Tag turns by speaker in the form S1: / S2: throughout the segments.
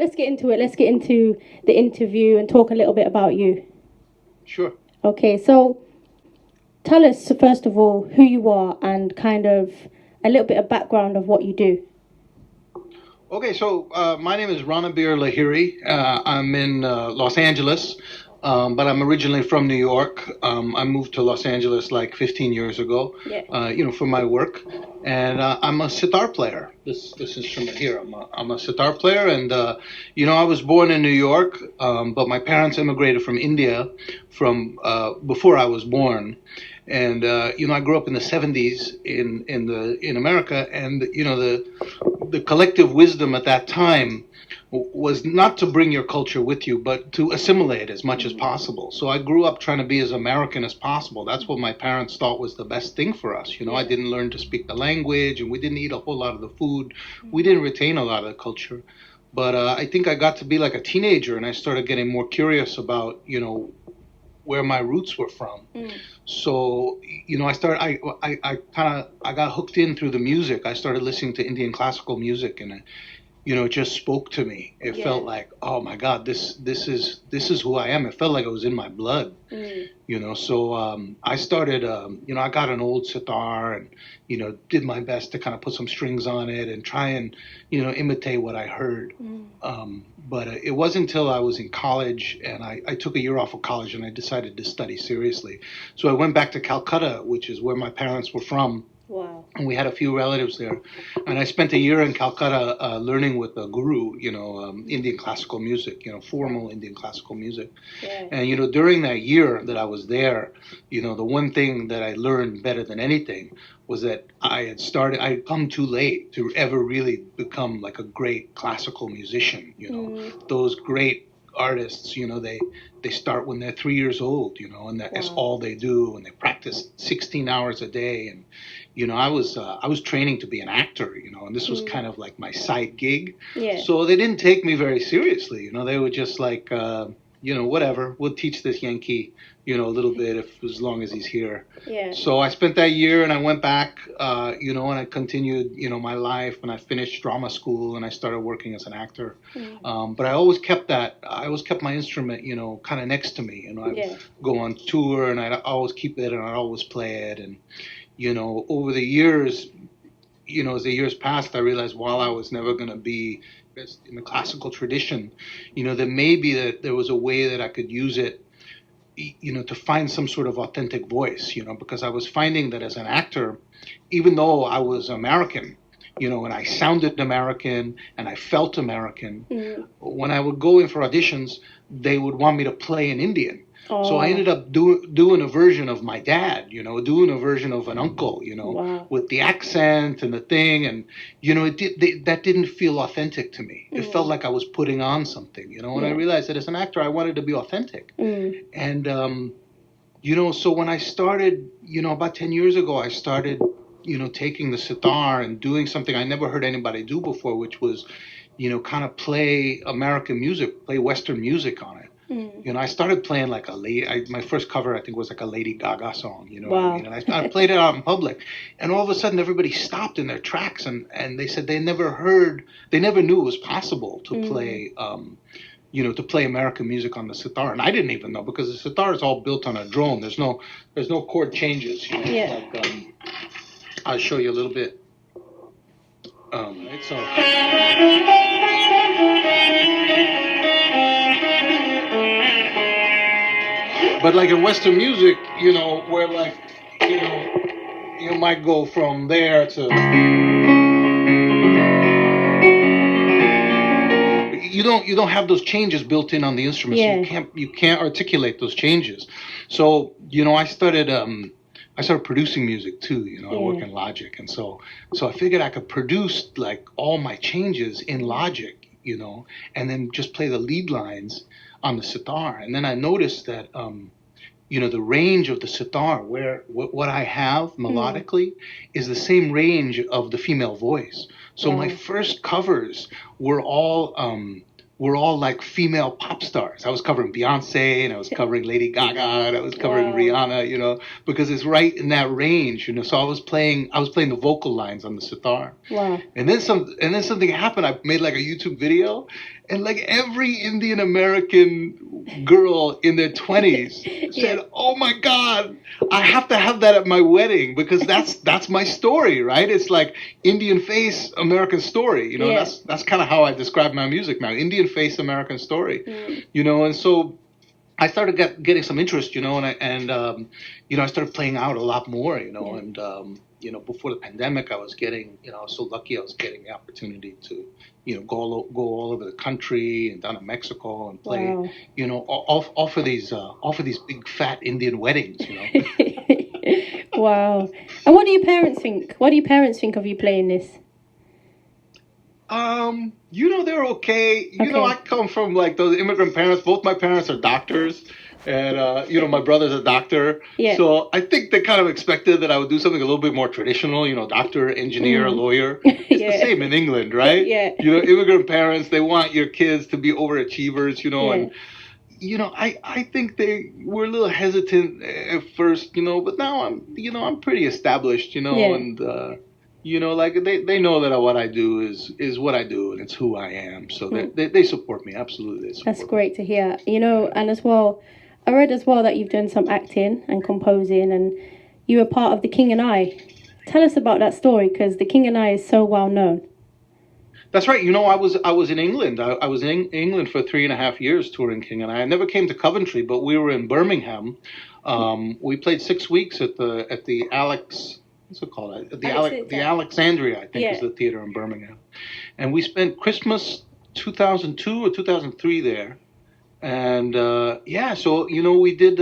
S1: let's get into it. Let's get into the interview and talk a little bit about you.
S2: Sure.
S1: Okay, so tell us, first of all, who you are and kind of a little bit of background of what you do.
S2: Okay, so my name is Ronobir Lahriri. I'm in Los Angeles, but I'm originally from New York. I moved to Los Angeles like 15 years ago, for my work. And I'm a sitar player. This instrument here, I'm a sitar player. And, I was born in New York, but my parents immigrated from India from before I was born. And I grew up in the 70s in America, and the collective wisdom at that time was not to bring your culture with you, but to assimilate as much as possible. So I grew up trying to be as American as possible. That's what my parents thought was the best thing for us. I didn't learn to speak the language, and we didn't eat a whole lot of the food. We didn't retain a lot of the culture. But I think I got to be like a teenager, and I started getting more curious about, where my roots were from. So, I got hooked in through the music. I started listening to Indian classical music, and it just spoke to me. It felt like, oh my God, this is who I am. It felt like it was in my blood. So I started, I got an old sitar and, did my best to kind of put some strings on it and try and, imitate what I heard. But it wasn't until I was in college, and I took a year off of college, and I decided to study seriously. So I went back to Calcutta, which is where my parents were from.
S1: Wow.
S2: And we had a few relatives there. And I spent a year in Calcutta learning with a guru, Indian classical music, formal Indian classical music.
S1: Yeah.
S2: And, during that year that I was there, the one thing that I learned better than anything was that I had come too late to ever really become like a great classical musician. Those great artists, they start when they're 3 years old, and that's all they do, and they practice 16 hours a day. And I was training to be an actor, and this was kind of like my side gig.
S1: Yeah.
S2: So they didn't take me very seriously. They were just like, whatever, we'll teach this Yankee, a little bit as long as he's here.
S1: Yeah.
S2: So I spent that year, and I went back, and I continued, my life, and I finished drama school, and I started working as an actor. But I always kept my instrument, kind of next to me. I'd go on tour, and I'd always keep it, and I'd always play it. And, over the years, as the years passed, I realized while I was never going to be in the classical tradition, that there was a way that I could use it, to find some sort of authentic voice, because I was finding that as an actor, even though I was American, and I sounded American and I felt American, when I would go in for auditions, they would want me to play an Indian.
S1: Oh.
S2: So I ended up doing a version of my dad, doing a version of an uncle, with the accent and the thing. And, that didn't feel authentic to me. It felt like I was putting on something, and I realized that as an actor, I wanted to be authentic. And, so when I started, about 10 years ago, I started, taking the sitar and doing something I never heard anybody do before, which was, kind of play American music, play Western music on it. I started playing like my first cover, I think, was like a Lady Gaga song,
S1: Wow.
S2: what I mean? And I played it out in public, and all of a sudden everybody stopped in their tracks, and they said they never knew it was possible to play, to play American music on the sitar. And I didn't even know, because the sitar is all built on a drone. There's no chord changes.
S1: Yeah.
S2: Like, I'll show you a little bit. So. But like in Western music, where like, you might go from there to, you don't have those changes built in on the instrument.
S1: Yeah.
S2: So you can't articulate those changes. So, I started producing music too, I work in Logic. And so I figured I could produce like all my changes in Logic, and then just play the lead lines on the sitar. And then I noticed that, the range of the sitar, what I have melodically is the same range of the female voice. So my first covers were all like female pop stars. I was covering Beyonce, and I was covering Lady Gaga, and I was covering Rihanna, because it's right in that range, So I was playing the vocal lines on the sitar.
S1: Wow.
S2: And then something happened. I made like a YouTube video, And like every Indian American girl in their 20s said, "Oh my God, I have to have that at my wedding because that's my story, right? It's like Indian face, American story. You know, that's kind of how I describe my music now. Indian face, American story. You know, and so I started getting some interest, you know, and I started playing out a lot more, you know, and before the pandemic, I was getting, I was so lucky I was getting the opportunity to, go all over the country and down to Mexico and play, off of these big fat Indian weddings, you know.
S1: Wow. And what do your parents think? What do your parents think of you playing this?
S2: They're okay. I come from like those immigrant parents. Both my parents are doctors, and my brother's a doctor. Yeah. So I think they kind of expected that I would do something a little bit more traditional. Doctor, engineer, lawyer. It's the same in England, right? Yeah. Immigrant parents, they want your kids to be overachievers. And I think they were a little hesitant at first. But now I'm pretty established. And. Like they know that what I do is what I do and it's who I am. So they support me. Absolutely.
S1: That's great to hear. And as well, I read as well that you've done some acting and composing and you were part of The King and I. Tell us about that story because The King and I is so well known.
S2: That's right. I was in England. I was in England for 3.5 years touring King and I never came to Coventry, but we were in Birmingham. We played 6 weeks at the Alex... What's it called? The Alexandria, I think, is the theater in Birmingham. And we spent Christmas 2002 or 2003 there. And, so, we did,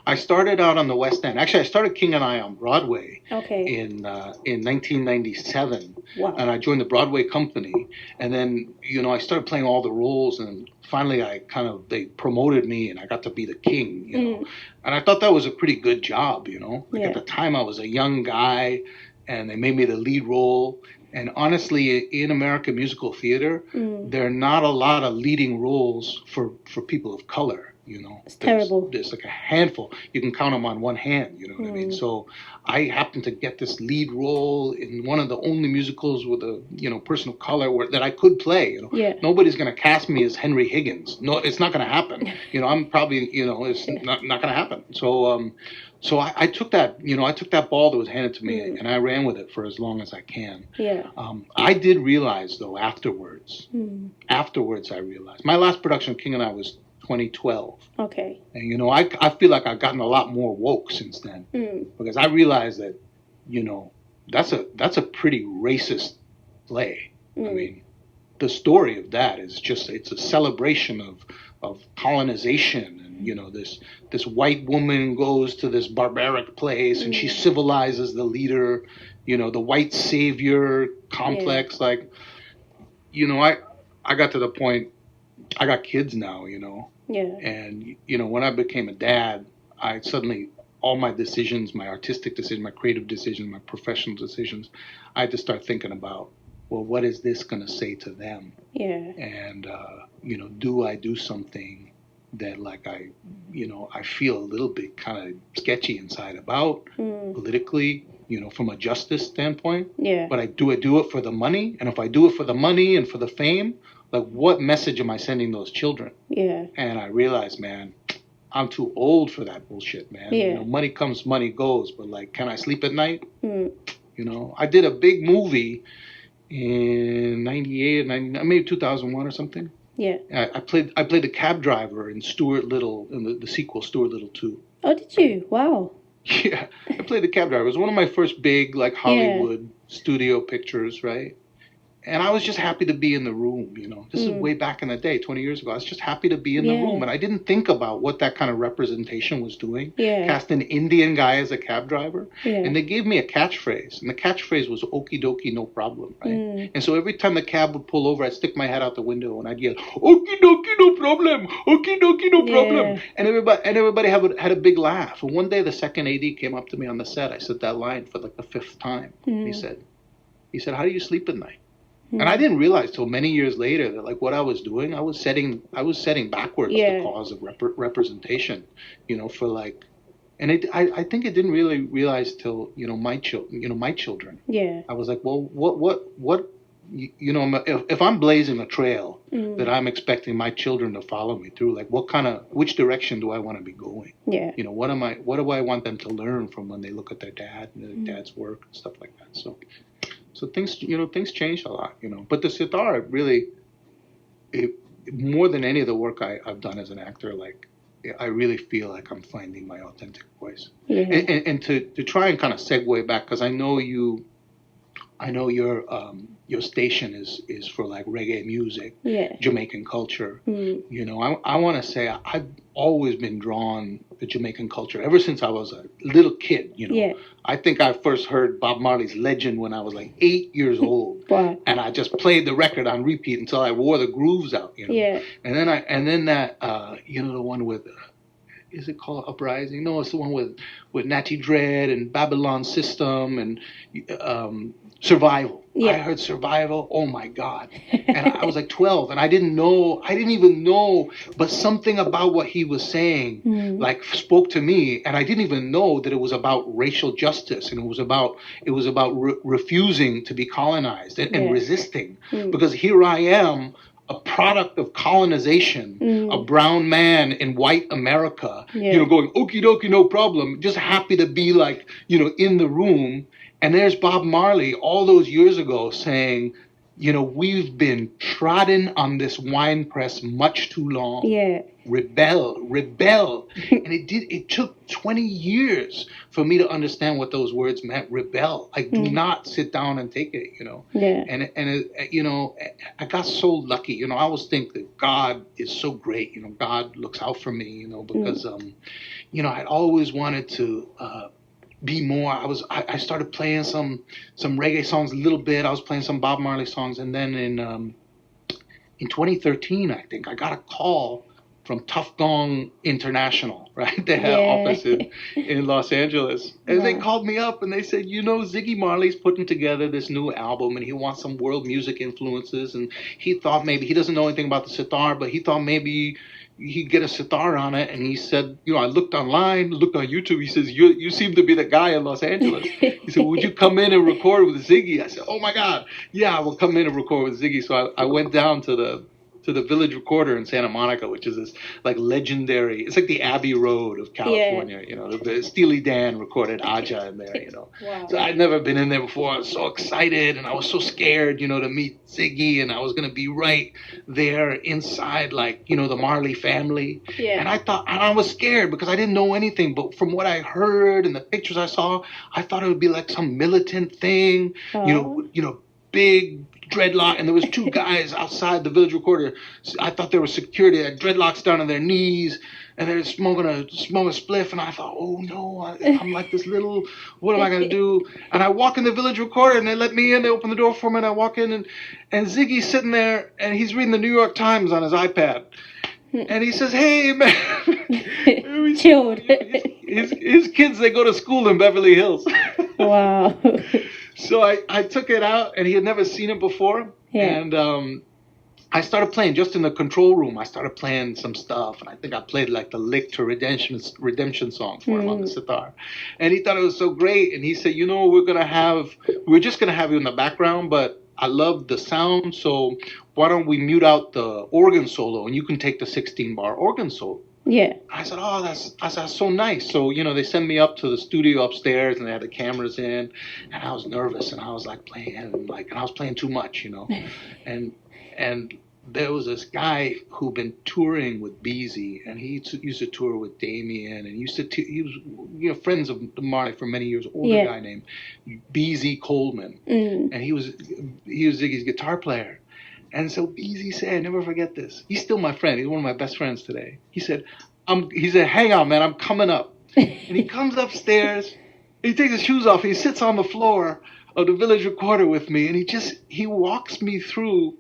S2: I started out on the West End. Actually, I started King and I on Broadway in 1997. Wow. And I joined the Broadway company. And then, I started playing all the roles. And finally, they promoted me and I got to be the king, And I thought that was a pretty good job, At the time, I was a young guy and they made me the lead role. And honestly, in American musical theater, there are not a lot of leading roles for people of color.
S1: It's terrible.
S2: There's like a handful. You can count them on one hand. You know what I mean? So I happened to get this lead role in one of the only musicals with a person of color that I could play. Nobody's going to cast me as Henry Higgins. No, it's not going to happen. I'm probably it's not going to happen. So I took that, I took that ball that was handed to me and I ran with it for as long as I can. Yeah. I did realize though afterwards I realized my last production of King and I was 2012. Okay. And I feel like I've gotten a lot more woke since then because I realized that, that's a pretty racist play. I mean, the story of that is it's a celebration of colonization and this white woman goes to this barbaric place and she civilizes the leader, the white savior complex. I got to the point, I got kids now, and when I became a dad, I suddenly all my decisions, my artistic decisions, my creative decisions, my professional decisions, I had to start thinking about, well, what is this going to say to them? Yeah. And, do I do something that I feel a little bit kind of sketchy inside about politically, from a justice standpoint? Yeah. But do I do it for the money? And if I do it for the money and for the fame, what message am I sending those children? Yeah. And I realized, man, I'm too old for that bullshit, man. Yeah. Money comes, money goes. But can I sleep at night? I did a big movie in 98, 99, maybe 2001 or something. Yeah. I played the cab driver in Stuart Little, in the sequel, Stuart Little 2. Oh, did you? Wow. Yeah. I played the cab driver. It was one of my first big, Hollywood studio pictures, right? And I was just happy to be in the room, This is way back in the day, 20 years ago. I was just happy to be in the room. And I didn't think about what that kind of representation was doing. Yeah. Cast an Indian guy as a cab driver. Yeah. And they gave me a catchphrase. And the catchphrase was, okie dokie, no problem, right? And so every time the cab would pull over, I'd stick my head out the window and I'd yell, okie dokie, no problem. Okie dokie, no problem. And everybody had a big laugh. And one day the second AD came up to me on the set. I said that line for the 5th time. He said, how do you sleep at night? And I didn't realize till many years later that what I was doing, I was setting backwards the cause of representation, and I think it didn't really realize till my children. Yeah. I was like, well, if I'm blazing a trail that I'm expecting my children to follow me through, like which direction do I want to be going?
S1: Yeah.
S2: What do I want them to learn from when they look at their dad and their dad's work and stuff like that? So things changed a lot, But the sitar really, more than any of the work I've done as an actor, like I really feel like I'm finding my authentic voice.
S1: Yeah.
S2: And to try and kind of segue back, because I know your station is for like reggae music, Jamaican culture. I want to say I've always been drawn to Jamaican culture ever since I was a little kid. I think I first heard Bob Marley's Legend when I was like 8 years old.
S1: Wow.
S2: And I just played the record on repeat until I wore the grooves out.
S1: Yeah.
S2: And then that the one with. Is it called Uprising? No, it's the one with Natty Dread and Babylon System and Survival.
S1: Yeah.
S2: I heard Survival. Oh my God! And I was like 12, and I didn't even know, but something about what he was saying like spoke to me, and I didn't even know that it was about racial justice, and it was about refusing to be colonized and resisting, because here I am, a product of colonization, a brown man in white America, going, okie dokie, no problem, just happy to be like, in the room. And there's Bob Marley all those years ago saying, we've been trodden on this wine press much too long.
S1: Yeah.
S2: Rebel. And it took 20 years for me to understand what those words meant. Rebel. Like, do not sit down and take it,
S1: Yeah.
S2: And I got so lucky. I always think that God is so great. God looks out for me, because, I'd always wanted to, be more. I started playing some reggae songs a little bit. I was playing some Bob Marley songs, and then in 2013, I think I got a call from Tough Gong International, right? They had office in Los Angeles, and they called me up and they said, Ziggy Marley's putting together this new album, and he wants some world music influences, and he thought maybe he doesn't know anything about the sitar, but he thought maybe he'd get a sitar on it. And he said, I looked online, looked on YouTube. He says, you seem to be the guy in Los Angeles. He said, would you come in and record with Ziggy? I said, oh my God, yeah, I will come in and record with Ziggy. So I went down to the Village Recorder in Santa Monica, which is this like legendary, it's like the Abbey Road of California, the Steely Dan recorded Aja in there,
S1: Wow.
S2: So I'd never been in there before. I was so excited, and I was so scared, to meet Ziggy, and I was going to be right there inside, like, the Marley family.
S1: Yeah.
S2: And I was scared because I didn't know anything, but from what I heard and the pictures I saw, I thought it would be like some militant thing, big dreadlock, and there was two guys outside the Village Recorder. I thought there was security. They had dreadlocks down on their knees, and they're smoking a spliff. And I thought, oh no, I'm like this little. What am I gonna do? And I walk in the Village Recorder, and they let me in. They open the door for me, and I walk in, and Ziggy's sitting there, and he's reading the New York Times on his iPad. And he says, hey, man.
S1: Chilled.
S2: His kids, they go to school in Beverly Hills.
S1: Wow.
S2: So I took it out, and he had never seen it before.
S1: Yeah.
S2: And I started playing just in the control room. I started playing some stuff, and I think I played like the Lick to Redemption song for him on the sitar. And he thought it was so great. And he said, we're just going to have you in the background, but I love the sound, so why don't we mute out the organ solo, and you can take the 16-bar organ solo.
S1: Yeah.
S2: I said, oh, that's so nice. So, they sent me up to the studio upstairs, and they had the cameras in, and I was nervous, and I was like playing, and I was playing too much, and there was this guy who'd been touring with Beezy, and he used to tour with Damien, and he was friends of Marley for many years. Older guy named Beezy Coleman, and he was Ziggy's guitar player. And so Beezy said, never forget this. He's still my friend. He's one of my best friends today. He said, hang on, man, I'm coming up. And he comes upstairs. He takes his shoes off. He sits on the floor of the Village Recorder with me, and he walks me through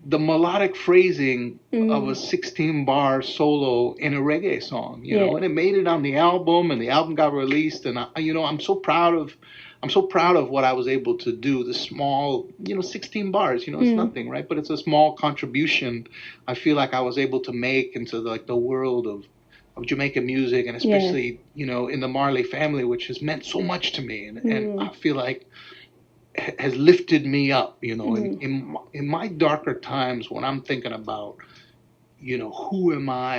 S2: the melodic phrasing of a 16-bar solo in a reggae song, and it made it on the album, and the album got released, and I'm so proud of what I was able to do. The small, 16 bars, it's nothing, right? But it's a small contribution I feel like I was able to make into the world of Jamaican music, and especially, in the Marley family, which has meant so much to me. And I feel like has lifted me up, you know,
S1: Mm-hmm.
S2: in my darker times when I'm thinking about, you know, who am I?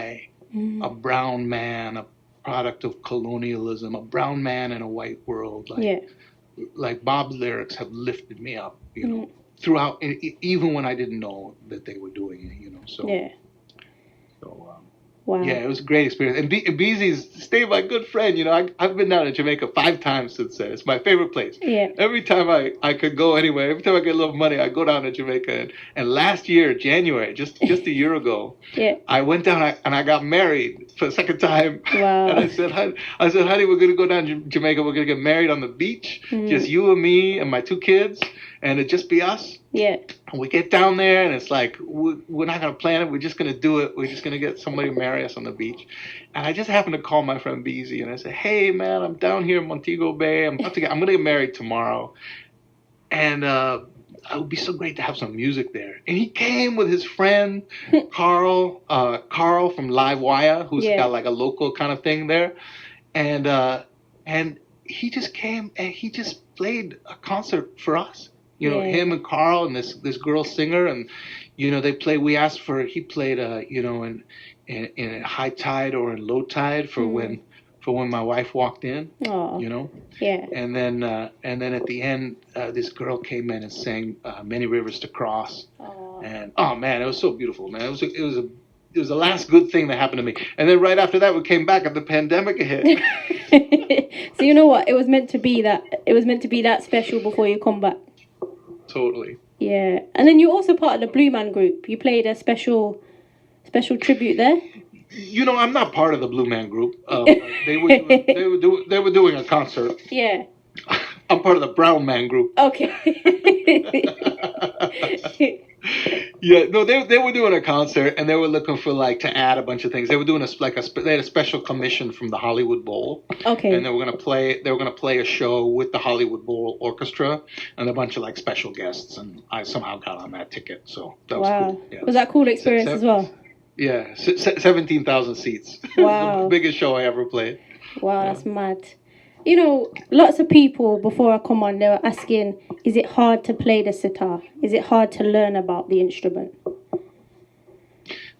S2: A
S1: Mm-hmm.
S2: brown man, a product of colonialism, a brown man in a white world.
S1: Yeah.
S2: Like Bob's lyrics have lifted me up, you know,
S1: Mm-hmm.
S2: throughout, even when I didn't know that they were doing it, you know.
S1: Yeah.
S2: So yeah,
S1: Wow.
S2: it was a great experience. And Beezy's stayed my good friend. You know, I've been down to Jamaica 5 times since then. It's my favorite place.
S1: Yeah.
S2: Every time I could go anywhere, every time I get a little money, I go down to Jamaica. And last year, January, just a year ago,
S1: Yeah.
S2: I went down and I got married for the second time. And
S1: Wow.
S2: I said, honey, we're gonna go down to Jamaica. We're gonna get married on the beach, just
S1: Mm.
S2: you and me and my 2 kids, and it just be us.
S1: Yeah.
S2: And we get down there, and it's like, we're not going to plan it. We're just going to do it. We're just going to get somebody to marry us on the beach. And I just happened to call my friend Beezy, and I said, hey, man, I'm down here in Montego Bay. I'm going to get married tomorrow. And it would be so great to have some music there. And he came with his friend, Carl from Live Wire, who's
S1: Yeah.
S2: got like a local kind of thing there. And he just came, and he just played a concert for us. You know,
S1: Yeah.
S2: him and Carl and this girl singer, and you know he played you know in high tide or in low tide for when my wife walked in,
S1: Oh.
S2: you know.
S1: Yeah.
S2: And then at the end, this girl came in and sang "Many Rivers to Cross,"
S1: Oh.
S2: and oh man, it was so beautiful, man. It was the last good thing that happened to me. And then right after that, we came back and the pandemic hit.
S1: So you know what? It was meant to be that. It was meant to be that special before you come back.
S2: Totally.
S1: Yeah. And then you're also part of the Blue Man Group. You played a special tribute there.
S2: You know, I'm not part of the Blue Man Group. They were doing a concert.
S1: Yeah.
S2: I'm part of the Brown Man Group.
S1: Okay.
S2: Yeah, no, they were doing a concert and they were looking for like to add a bunch of things. They were doing they had a special commission from the Hollywood Bowl.
S1: Okay.
S2: And they were gonna play a show with the Hollywood Bowl Orchestra and a bunch of like special guests, and I somehow got on that ticket. So that was
S1: Wow.
S2: cool. Yeah.
S1: Was that a cool experience as well?
S2: Yeah, 17,000 seats.
S1: Wow.
S2: The biggest show I ever played.
S1: Wow, that's mad. You know, lots of people before I come on, they were asking, is it hard to play the sitar? Is it hard to learn about the instrument?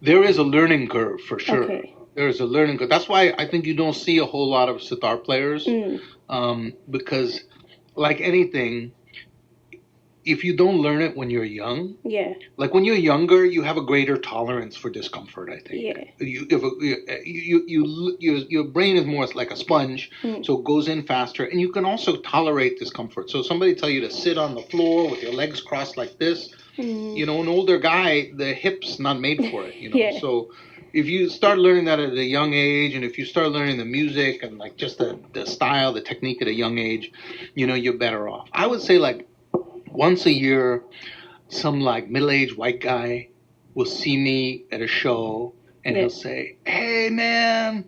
S2: There is a learning curve for sure.
S1: Okay.
S2: There is a learning curve. That's why I think you don't see a whole lot of sitar players,
S1: Mm.
S2: because, like anything, if you don't learn it when you're young,
S1: Yeah.
S2: like when you're younger, you have a greater tolerance for discomfort. I think.
S1: Yeah.
S2: Your brain is more like a sponge, so it goes in faster, and you can also tolerate discomfort. So somebody tell you to sit on the floor with your legs crossed like this. You know, an older guy, the hip's not made for it. You know,
S1: Yeah.
S2: so if you start learning that at a young age, and if you start learning the music and like just the style, the technique at a young age, you know, you're better off. I would say like once a year, some like middle-aged white guy will see me at a show and he'll say, "Hey man,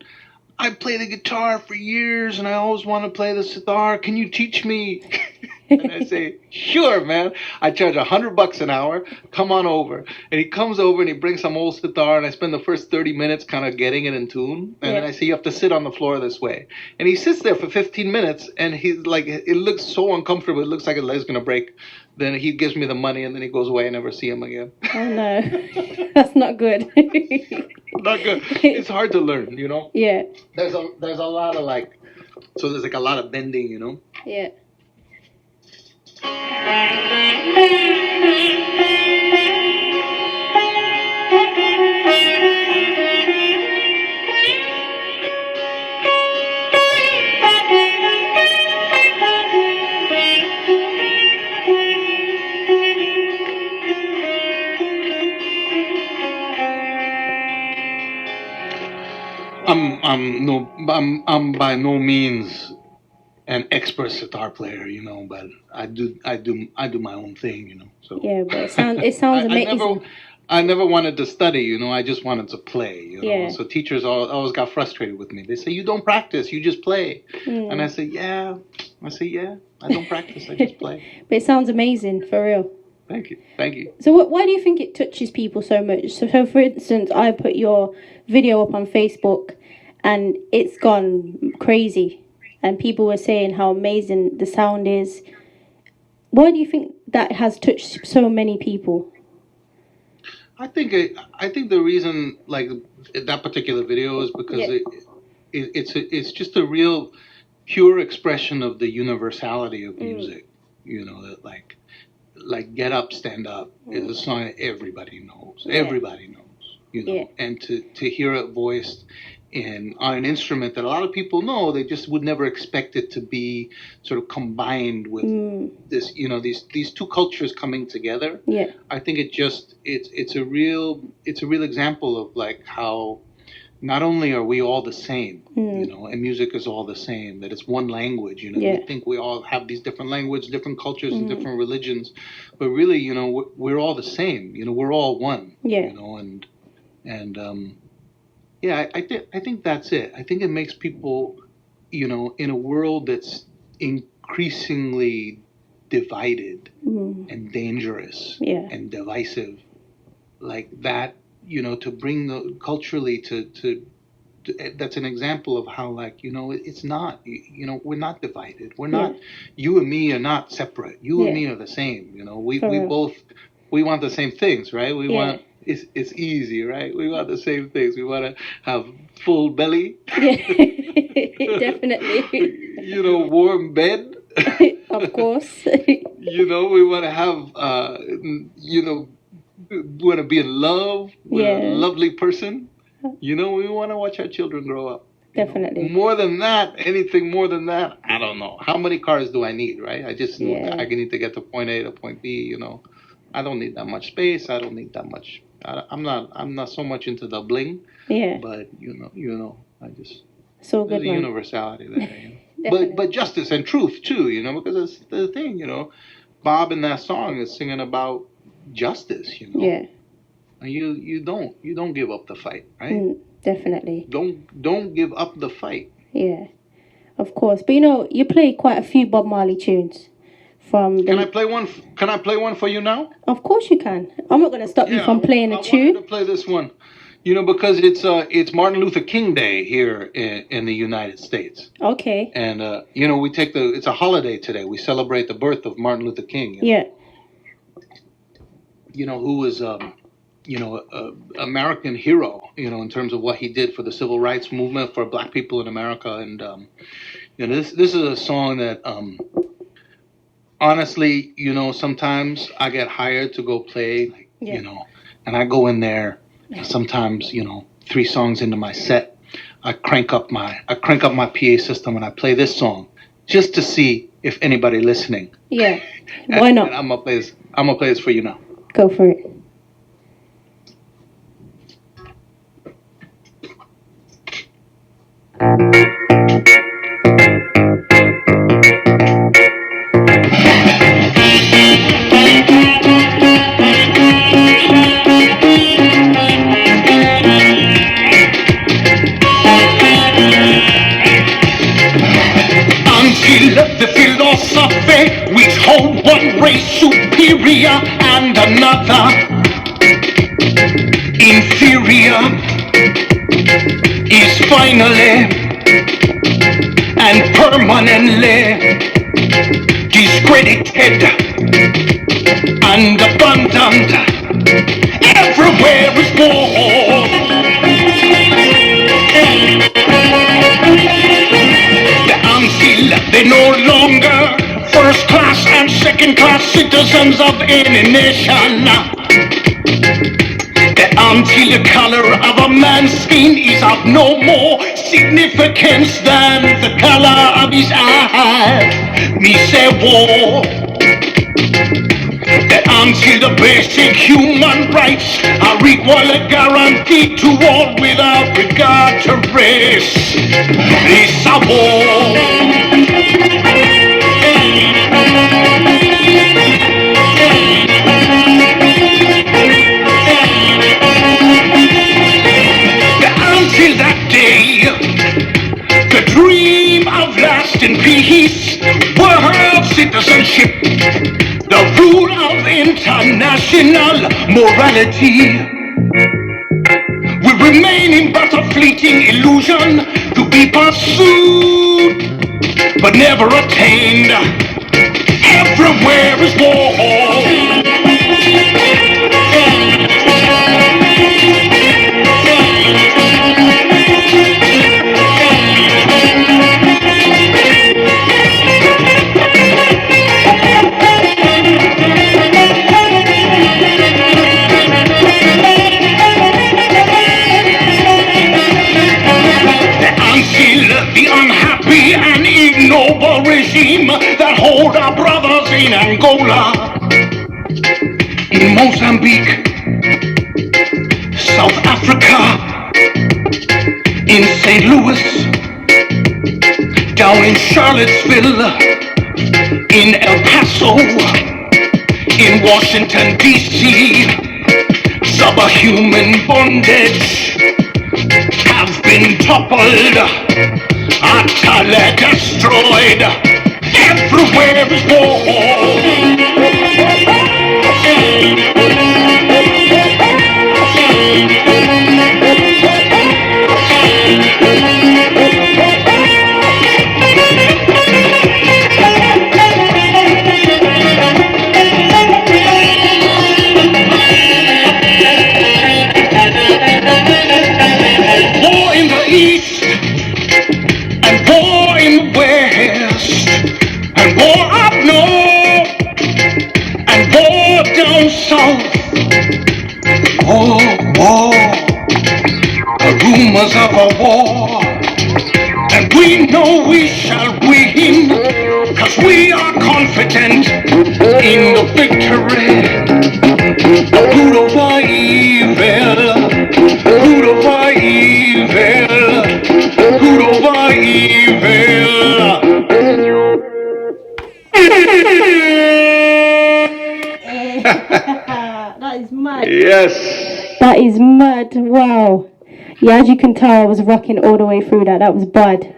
S2: I played the guitar for years and I always want to play the sitar. Can you teach me?" And I say, "Sure, man. I charge $100 an hour. Come on over." And he comes over and he brings some old sitar, and I spend the first 30 minutes kind of getting it in tune. And then I say, "You have to sit on the floor this way." And he sits there for 15 minutes, and he's like, it looks so uncomfortable. It looks like his leg's gonna break. Then he gives me the money, and then he goes away. I never see him again.
S1: Oh no, that's not good.
S2: Not good. It's hard to learn, you know.
S1: Yeah.
S2: There's a lot of like, so there's like a lot of bending, you know.
S1: Yeah.
S2: I'm by no means an expert sitar player, you know, but I do my own thing, you know. So
S1: Yeah, but it sounds amazing.
S2: I never wanted to study, you know. I just wanted to play, you know.
S1: Yeah.
S2: So teachers always got frustrated with me. They say, "You don't practice, you just play." And I say, "Yeah." I don't practice, I just play.
S1: But it sounds amazing, for real.
S2: Thank you.
S1: So why do you think it touches people so much? So for instance, I put your video up on Facebook and it's gone crazy. And people were saying how amazing the sound is. Why do you think that has touched so many people?
S2: I think the reason like that particular video is because it's just a real pure expression of the universality of music. You know, that like Get Up, Stand Up is a song that everybody knows. Everybody knows, you know. And to hear it voiced on an instrument that a lot of people know, they just would never expect it to be sort of combined with this, you know, these two cultures coming together.
S1: Yeah.
S2: I think it's a real example of like how not only are we all the same, you know, and music is all the same, that it's one language, you know, we think we all have these different languages, different cultures, and different religions, but really, you know, we're all the same, you know, we're all one, you know, and I think that's it. I think it makes people, you know, in a world that's increasingly divided and dangerous and divisive, like that, you know, to bring the culturally to that's an example of how, like, you know, it's not, you know, we're not divided. We're not, you and me are not separate. You and me are the same. You know, we both, we want the same things, right? We want, it's easy, right? We want the same things. We want to have full belly.
S1: Yeah, definitely.
S2: You know, warm bed.
S1: Of course.
S2: You know, we want to have, you know, we want to be in love with a lovely person. You know, we want to watch our children grow up.
S1: Definitely.
S2: More than that, anything more than that, I don't know. How many cars do I need, right? I just know I need to get to point A to point B, you know. I don't need that much space. I don't need that much. I'm not so much into the bling. Yeah. But you know, I just
S1: so good.
S2: There's a universality there. You know? but justice and truth too, you know, because that's the thing, you know. Bob in that song is singing about justice, you know. Yeah. And you don't give up the fight, right?
S1: Definitely.
S2: Don't give up the fight.
S1: Yeah, of course. But you know, you play quite a few Bob Marley tunes.
S2: Can I play one? Can I play one for you now?
S1: Of course you can. I'm not going to stop you from playing a tune.
S2: I wanted to play this one, you know, because it's Martin Luther King Day here in the United States.
S1: Okay.
S2: And you know, it's a holiday today. We celebrate the birth of Martin Luther King.
S1: Yeah.
S2: You know, who was you know, American hero, you know, in terms of what he did for the civil rights movement for Black people in America. And you know, this is a song that honestly, you know, sometimes I get hired to go play, like, you know, and I go in there, and sometimes, you know, 3 songs into my set, I crank up my PA system and I play this song just to see if anybody listening.
S1: Yeah. Why not?
S2: And I'm gonna play this for you now.
S1: Go for it.
S3: The philosophy which hold one race superior and another inferior is finally and permanently discredited and abandoned. Everywhere is war. They're no longer first class and second class citizens of any nation. Until the color of a man's skin is of no more significance than the color of his eye. Me say war. Until the basic human rights are equally guaranteed to all without regard to race. It's a war. Until that day, the dream of lasting peace, world citizenship, the rule of international morality will remain in but a fleeting illusion to be pursued but never attained. Everywhere is war. The unhappy and ignoble regime that hold our brothers in Angola, in Mozambique, South Africa, in St. Louis, down in Charlottesville, in El Paso, in Washington, D.C., subhuman bondage have been toppled, utterly destroyed. Everywhere is war. War in the east, and war in the west, and war up north, and war down south. War, the rumors of a war, and we know we shall win, 'cause we are confident in the victory. The root of our evil, root of our evil, root of our evil.
S1: That is mad.
S2: Yes.
S1: That is mad. Wow. Yeah, as you can tell, I was rocking all the way through that. That was bad.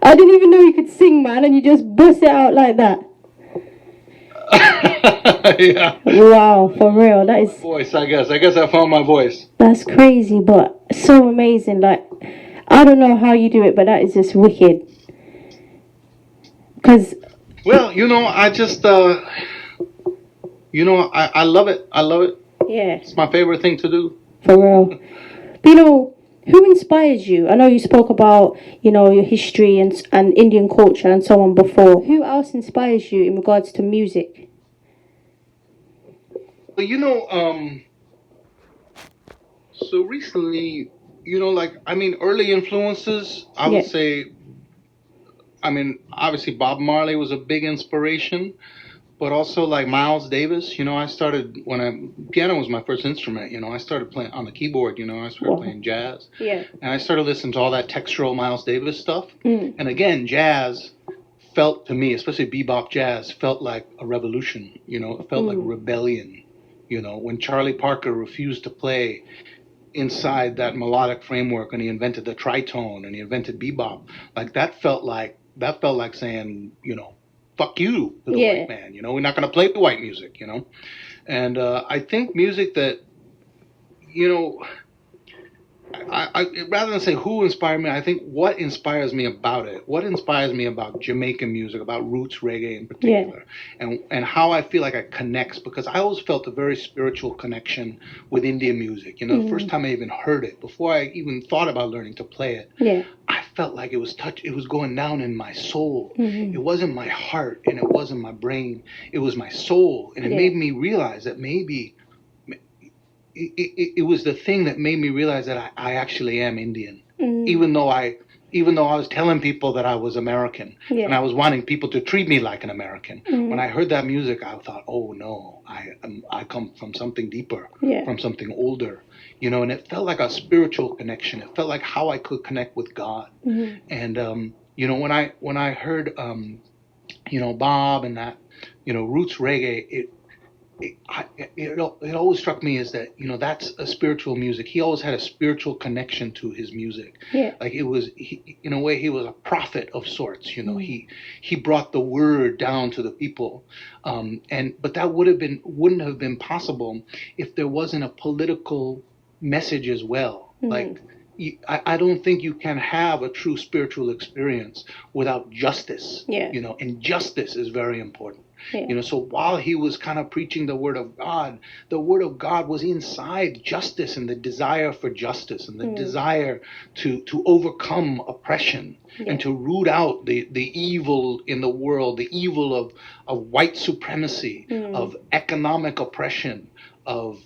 S1: I didn't even know you could sing, man, and you just bust it out like that.
S2: Yeah.
S1: Wow, for real. That is,
S2: Voice, I guess. I guess I found my voice.
S1: that's crazy, but so amazing. Like, I don't know how you do it, but that is just wicked. Because,
S2: Well, I just, I love it. I love it.
S1: yeah,
S2: It's my favorite thing to do.
S1: for real. But who inspires you? I know you spoke about, your history and Indian culture and so on before. Who else inspires you in regards to music?
S2: But so recently, early influences, I would
S1: Yeah.
S2: say, obviously Bob Marley was a big inspiration, but also like Miles Davis. I started piano was my first instrument. I started playing on the keyboard. I started
S1: Wow.
S2: playing jazz,
S1: Yeah.
S2: and I started listening to all that textural Miles Davis stuff.
S1: Mm.
S2: And again, jazz felt to me, especially bebop jazz, felt like a revolution. It felt like rebellion. When Charlie Parker refused to play inside that melodic framework, and he invented the tritone, and he invented bebop, like that felt like saying, fuck you to the
S1: Yeah.
S2: white man. We're not going to play white music. And I think music that, I rather than say who inspired me, I think what inspires me about it. What inspires me about Jamaican music, about roots reggae in particular, and how I feel like it connects, because I always felt a very spiritual connection with Indian music. The first time I even heard it, before I even thought about learning to play it,
S1: Yeah.
S2: I felt like it was going down in my soul.
S1: Mhm.
S2: It wasn't my heart and it wasn't my brain. It was my soul, and it made me realize that maybe. It was the thing that made me realize that I actually am Indian, even though I was telling people that I was American, and I was wanting people to treat me like an American. When I heard that music, I thought, oh no, I come from something deeper, from something older, and it felt like a spiritual connection. It felt like how I could connect with God. And when I heard Bob and that roots reggae, it always struck me as that that's a spiritual music. He always had a spiritual connection to his music.
S1: Yeah.
S2: Like it was, in a way, he was a prophet of sorts. He brought the word down to the people, but that wouldn't have been possible if there wasn't a political message as well. Like I don't think you can have a true spiritual experience without justice.
S1: Yeah.
S2: And justice is very important.
S1: Yeah.
S2: So while he was kind of preaching the word of God, the word of God was inside justice and the desire for justice and the desire to overcome oppression and to root out the evil in the world, the evil of white supremacy, of economic oppression, of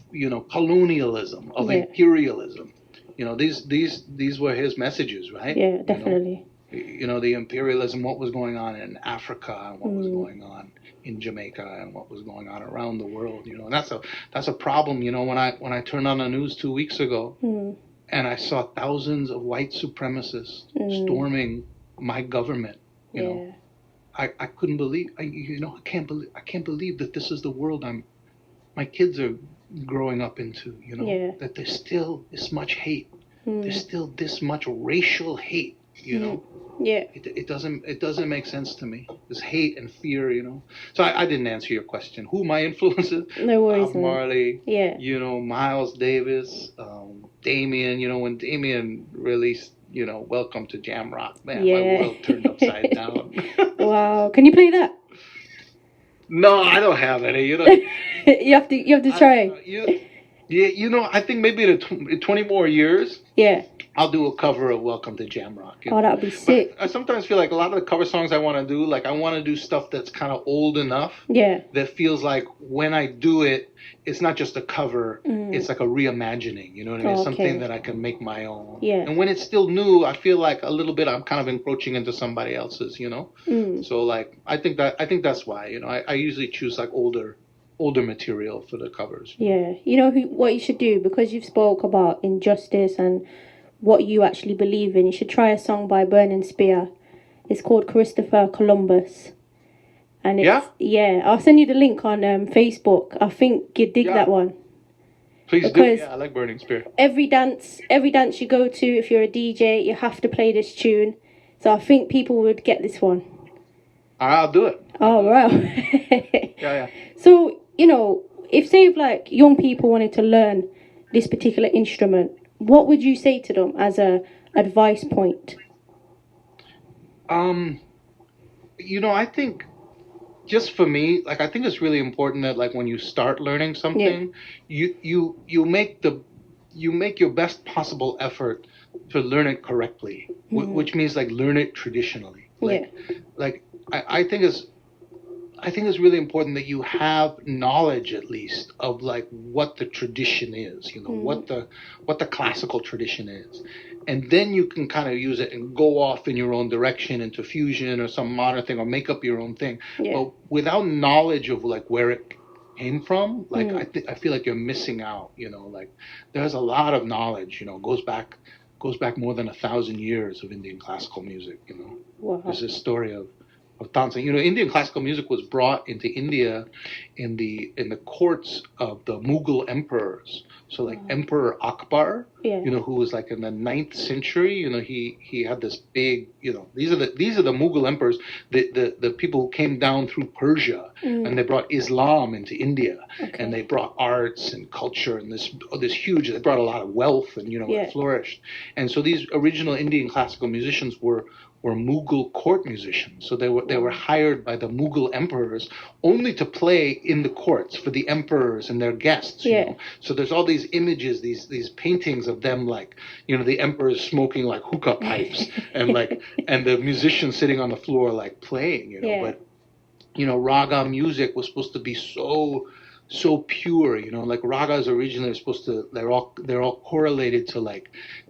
S2: colonialism, of imperialism. These were his messages, right?
S1: Yeah, definitely.
S2: The imperialism, what was going on in Africa and what was going on in Jamaica and what was going on around the world. And that's a problem. When I turned on the news 2 weeks ago and I saw thousands of white supremacists storming my government, I couldn't believe. I can't believe that this is the world my kids are growing up into. That there's still this much hate. There's still this much racial hate. It doesn't make sense to me. This hate and fear. So I didn't answer your question. Who my influences?
S1: No worries,
S2: Bob Marley.
S1: Yeah.
S2: Miles Davis, Damien. When Damien released, Welcome to Jam Rock, man, my world turned upside down.
S1: Wow. Can you play that?
S2: No, I don't have any.
S1: You have to try.
S2: I think maybe in 20 more years.
S1: Yeah.
S2: I'll do a cover of Welcome to Jam Rock.
S1: Oh, that would be sick.
S2: But I sometimes feel like a lot of the cover songs I want to do, I want to do stuff that's kind of old enough.
S1: Yeah.
S2: That feels like when I do it, it's not just a cover. It's like a reimagining. You know what I mean?
S1: Okay.
S2: Something that I can make my own.
S1: Yeah.
S2: And when it's still new, I feel like a little bit I'm kind of encroaching into somebody else's. So I think that's why. I usually choose older material for the covers.
S1: Yeah. What you should do, because you've spoke about injustice and what you actually believe in, you should try a song by Burning Spear. It's called Christopher Columbus. And it's, I'll send you the link on Facebook. I think you'd dig that one.
S2: Please do. Yeah, I like Burning Spear.
S1: Every dance you go to, if you're a DJ, you have to play this tune. So I think people would get this one.
S2: I'll do it.
S1: Oh, wow.
S2: Yeah.
S1: So, if say young people wanted to learn this particular instrument, what would you say to them as a advice point?
S2: I think just for me, I think it's really important that when you start learning something, you make your best possible effort to learn it correctly, which means learn it traditionally. I think it's really important that you have knowledge at least of what the tradition is, what the classical tradition is. And then you can kind of use it and go off in your own direction into fusion or some modern thing or make up your own thing. But without knowledge of where it came from, I feel like you're missing out, there's a lot of knowledge, goes back more than 1,000 years of Indian classical music,
S1: Wow.
S2: There's this story of Tansen. Indian classical music was brought into India in the courts of the Mughal emperors. So Emperor Akbar, who was in the 9th century. He had this big. These are the Mughal emperors, the people who came down through Persia and they brought Islam into India, and they brought arts and culture and this huge. They brought a lot of wealth and it flourished. And so these original Indian classical musicians were Mughal court musicians. So they were hired by the Mughal emperors only to play in the courts for the emperors and their guests. So there's all these images, these paintings of them the emperors smoking hookah pipes and and the musicians sitting on the floor playing. But raga music was supposed to be so pure, ragas originally are supposed to, they're all correlated to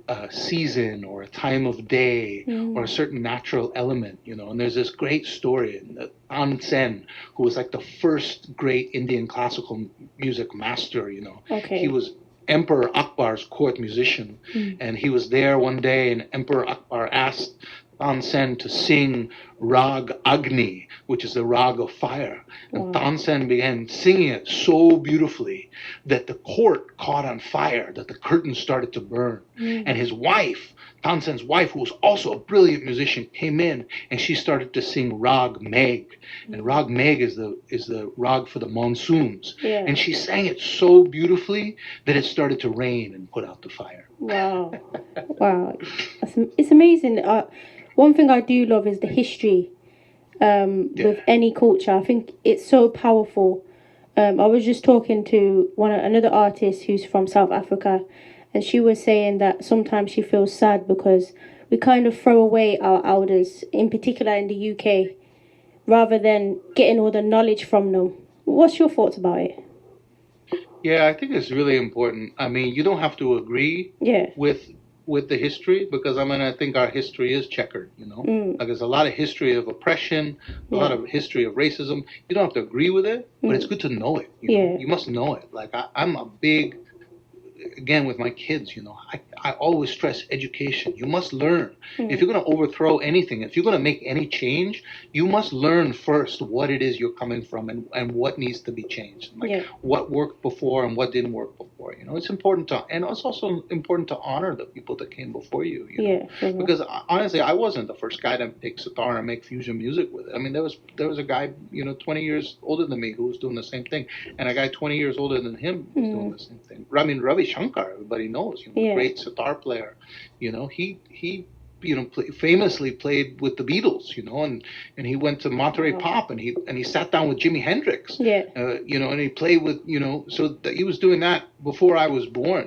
S2: a season or a time of day or a certain natural element, and there's this great story in Tansen, who was the first great Indian classical music master, He was Emperor Akbar's court musician, and he was there one day and Emperor Akbar asked Tansen to sing Rag Agni, which is the rag of fire. And Tansen began singing it so beautifully that the court caught on fire, that the curtains started to burn. And his wife, Tansen's wife, who was also a brilliant musician, came in and she started to sing Rag Meg. And Rag Meg is the rag for the monsoons. And she sang it so beautifully that it started to rain and put out the fire.
S1: Wow. Wow. It's amazing. One thing I do love is the history with any culture. I think it's so powerful. I was just talking to another artist who's from South Africa, and she was saying that sometimes she feels sad because we kind of throw away our elders, in particular in the UK, rather than getting all the knowledge from them. What's your thoughts about it?
S2: Yeah, I think it's really important. I mean, you don't have to agree
S1: Yeah.
S2: with the history because I think our history is checkered, Like there's a lot of history of oppression, a lot of history of racism. You don't have to agree with it, but it's good to know it. You must know it. Like I'm a big, again with my kids, I always stress education. You must learn. If you're going to overthrow anything, if you're going to make any change, you must learn first what it is you're coming from and what needs to be changed. Like what worked before and what didn't work before. It's important and it's also important to honor the people that came before you. Because honestly, I wasn't the first guy to take sitar and make fusion music with it. I mean, there was a guy 20 years older than me who was doing the same thing, and a guy 20 years older than him was doing the same thing. I mean, Ravi Shankar, everybody knows, great sitar player. He famously played with the Beatles, and he went to Monterey Pop and he sat down with Jimi Hendrix. And he played with, so that he was doing that before I was born,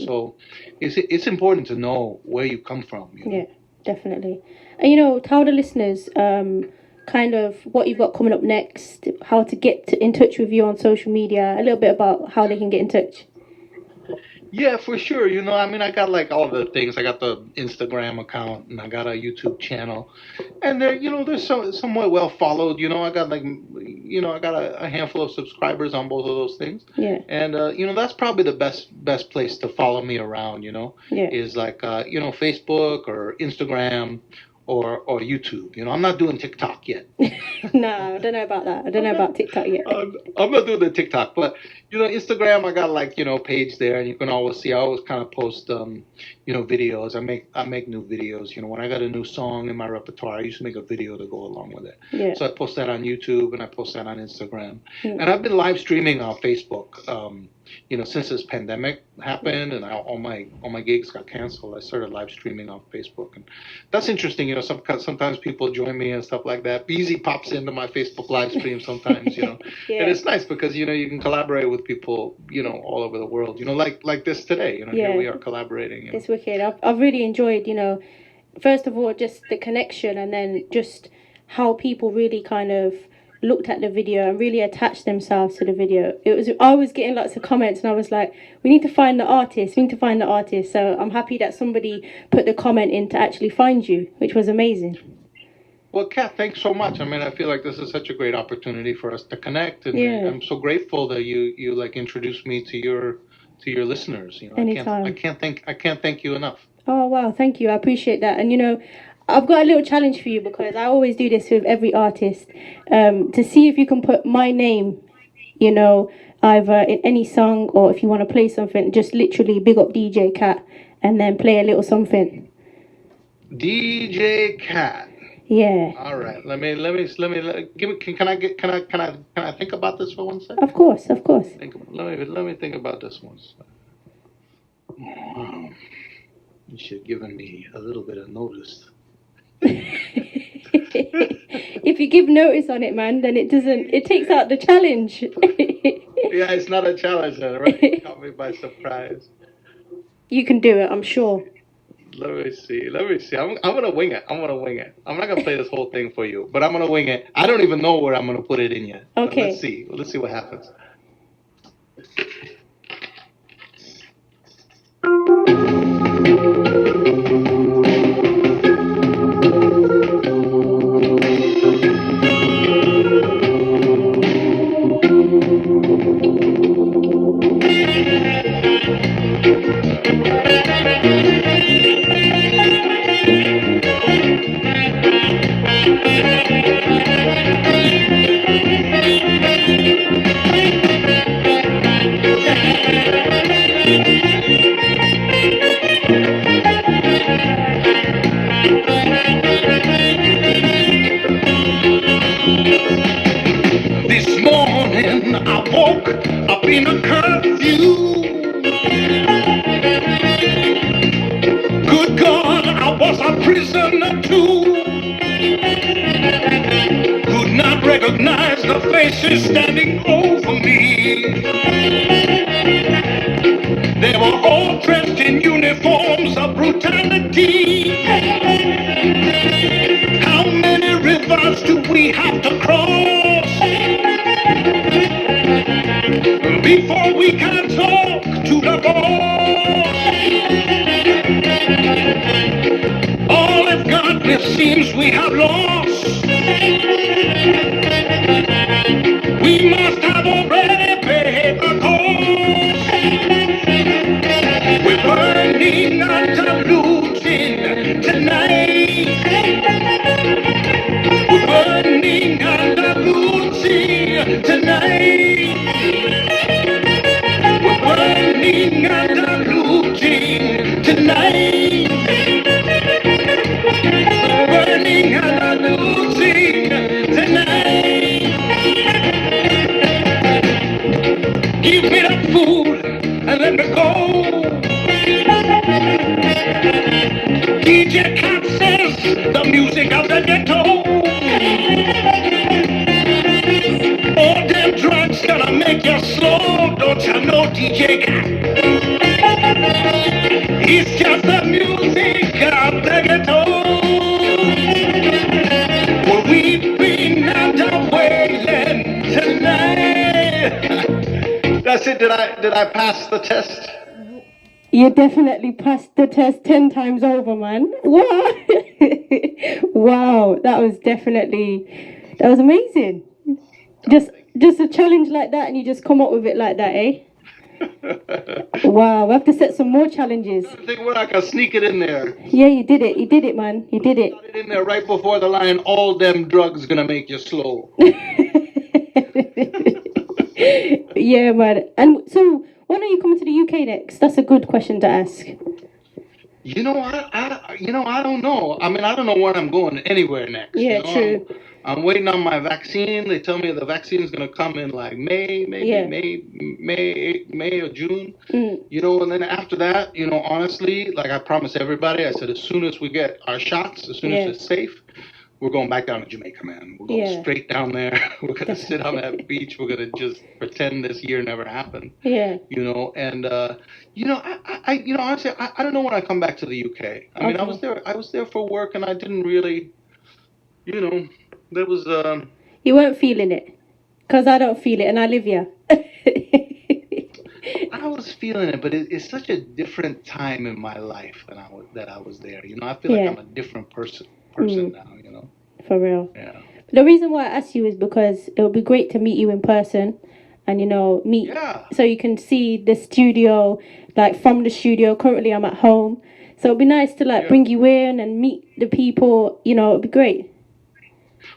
S2: So it's important to know where you come from.
S1: Yeah, definitely. And tell the listeners kind of what you've got coming up next, how to get in touch with you on social media, a little bit about how they can get in touch.
S2: Yeah, for sure. I mean, I got like all the things. I got the Instagram account and I got a YouTube channel, and they're somewhat well followed. I got I got a handful of subscribers on both of those things.
S1: Yeah.
S2: And that's probably the best place to follow me around. Is like Facebook or Instagram. Or YouTube. I'm not doing TikTok yet.
S1: No, I don't know about that. I don't know about TikTok yet.
S2: I'm not doing the TikTok, but Instagram, I got like page there, and you can always see. I always kind of post videos. I make new videos. When I got a new song in my repertoire, I used to make a video to go along with it.
S1: Yeah.
S2: So I post that on YouTube and I post that on Instagram, and I've been live streaming on Facebook. Since this pandemic happened and all my gigs got canceled, I started live streaming on Facebook, and that's interesting. Sometimes people join me and stuff like that. Beezy pops into my Facebook live stream sometimes, and it's nice because you can collaborate with people, all over the world. Like this today. Here we are collaborating.
S1: It's wicked. I've really enjoyed, first of all, just the connection, and then just how people really kind of looked at the video and really attached themselves to the video. I was getting lots of comments, and I was like, we need to find the artist. So I'm happy that somebody put the comment in to actually find you, which was amazing.
S2: Well, Kat, thanks so much. I mean, I feel like this is such a great opportunity for us to connect, and I'm so grateful that you like introduced me to your listeners.
S1: Anytime.
S2: I can't thank you enough.
S1: Oh wow, thank you. I appreciate that. And I've got a little challenge for you, because I always do this with every artist, to see if you can put my name, either in any song, or if you want to play something, just literally big up DJ Kat and then play a little something.
S2: DJ Kat.
S1: Yeah.
S2: All right. Let me give me. Can I think about this for one second?
S1: Of course.
S2: Let me think about this one second. You should have given me a little bit of notice.
S1: If you give notice on it, man, then it takes out the challenge.
S2: Yeah, it's not a challenge then, right? Caught me by surprise.
S1: You can do it, I'm sure.
S2: Let me see. I'm gonna wing it. I'm not gonna play this whole thing for you, but I'm gonna wing it. I don't even know where I'm gonna put it in yet.
S1: Okay.
S2: Let's see what happens. This morning I woke up in a curfew.
S3: faces standing over me. They were all dressed in uniforms of brutality. How many rivers do we have to cross before we can talk to the boss? All of God, it seems we have lost. We must have already paid the cost. We're burning and losing tonight. We're burning and losing tonight. We're burning and losing tonight. Burning and losing tonight. Give me that food and let me go. DJKat says the music of the ghetto. All them drugs gonna make you slow. Don't you know DJKat? It's just the music of the ghetto. Well, we've been out of wailing tonight. That's it. Did I pass the test?
S1: You definitely passed the test 10 times over, man. Wow. Wow, that was amazing. Just a challenge like that and you just come up with it like that, eh? Wow, we have to set some more challenges.
S2: I think I can sneak it in there.
S1: Yeah, you did it, man. You did it.
S2: Got it in there right before the line. All them drugs gonna make you slow.
S1: Yeah, man. And so, when are you coming to the UK next? That's a good question to ask.
S2: You know, I don't know. I mean, I don't know where I'm going anywhere next.
S1: Yeah,
S2: you know?
S1: true.
S2: I'm waiting on my vaccine. They tell me the vaccine is gonna come in like May or June. You know, and then after that, you know, honestly, like I promised everybody, I said as soon as we get our shots, as soon as it's safe, we're going back down to Jamaica, man. We're going straight down there. We're gonna sit on that beach. We're gonna just pretend this year never happened.
S1: Yeah.
S2: You know, and you know, I you know, honestly, I don't know when I come back to the UK. I mean, I was there for work, and I didn't really, you know, there was.
S1: You weren't feeling it, cause I don't feel it, and I live here.
S2: I was feeling it, but it's such a different time in my life that I was there. You know, I feel like I'm a different person now. You know.
S1: For real.
S2: Yeah.
S1: The reason why I asked you is because it would be great to meet you in person, and you know, so you can see the studio, like from the studio. Currently, I'm at home, so it'd be nice to like bring you in and meet the people. You know, it'd be great.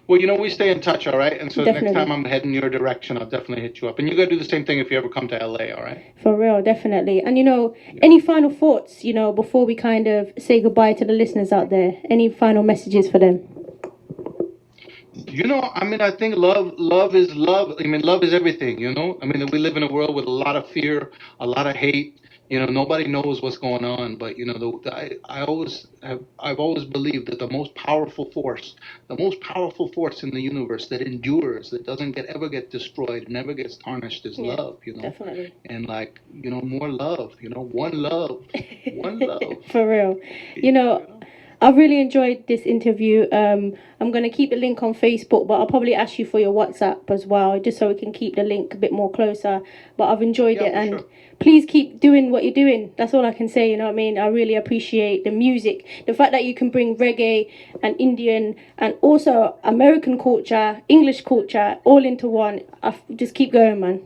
S2: Well, you know, we stay in touch, all right? And so next time I'm heading your direction, I'll definitely hit you up. And you got to do the same thing if you ever come to LA, all right?
S1: For real, definitely. And, you know, any final thoughts, you know, before we kind of say goodbye to the listeners out there? Any final messages for them?
S2: You know, I mean, I think love is love. I mean, love is everything, you know? I mean, we live in a world with a lot of fear, a lot of hate. You know, nobody knows what's going on, but you know, I've always believed that the most powerful force in the universe that endures, that doesn't ever get destroyed, never gets tarnished, is love. You know,
S1: definitely.
S2: And like, you know, more love. You know, one love.
S1: For real. You know, I've really enjoyed this interview. I'm going to keep the link on Facebook, but I'll probably ask you for your WhatsApp as well, just so we can keep the link a bit more closer. But I've enjoyed it, and please keep doing what you're doing. That's all I can say, you know what I mean? I really appreciate the music. The fact that you can bring reggae and Indian and also American culture, English culture, all into one. Just keep going, man.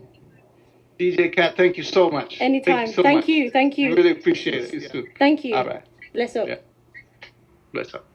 S2: DJKat, thank you so much.
S1: Anytime.
S2: Thank you.
S1: Thank you.
S2: I really appreciate it. You too.
S1: Thank you.
S2: All right.
S1: Bless up.
S2: Yeah. Bless up.